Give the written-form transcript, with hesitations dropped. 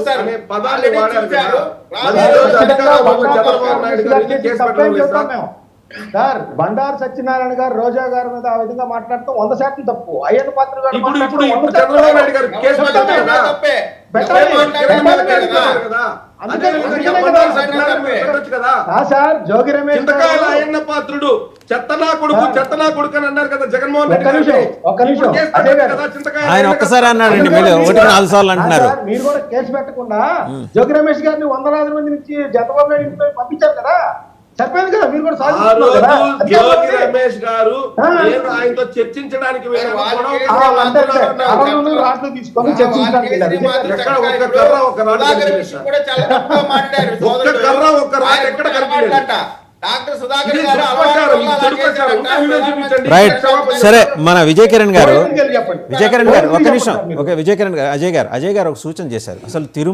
అనే పదాన్ని వాడారు కదా. మరి ఈ రోజు అధికారంలో చంద్రబాబు నాయుడు గారికి కేసు పెట్టడం సార్. సార్ బండారు సత్యనారాయణ గారు రోజా గారి మీద ఆ విధంగా మాట్లాడటం 100% తప్పు. అయ్యన్న పాత్ర గారు ఇప్పుడు చంద్రబాబు నాయుడు గారు కేసు పెట్టారు కదా. సార్ జోగి రమేష్ చింతకాయల అయ్యన్న పాత్రుడు చెత్తనా కొడుకు అని అన్నారు కదా జగన్మోహన్ రెడ్డి గారు. ఆయన ఒక్కసారి అన్నాడండి, మీరు 1-4 సార్లు అంటున్నారు. మీరు కూడా కేసు పెట్టకుండా జోగి రమేష్ గారిని 100,000 మంది నుంచి చంద్రబాబు నాయుడు ఇంటికి పంపించారు కదా, సరిపోయింది కదా. మీరు కూడా జోగి రమేష్ గారు నేను ఆయనతో చర్చించడానికి రాష్ట్రం తీసుకొని చర్చించడానికి రైట్, సరే. మన విజయ్ కిరణ్ గారు ఒక్క నిమిషం. ఓకే, విజయ్ కిరణ్ గారు, అజయ్ గారు ఒక సూచన చేశారు. అసలు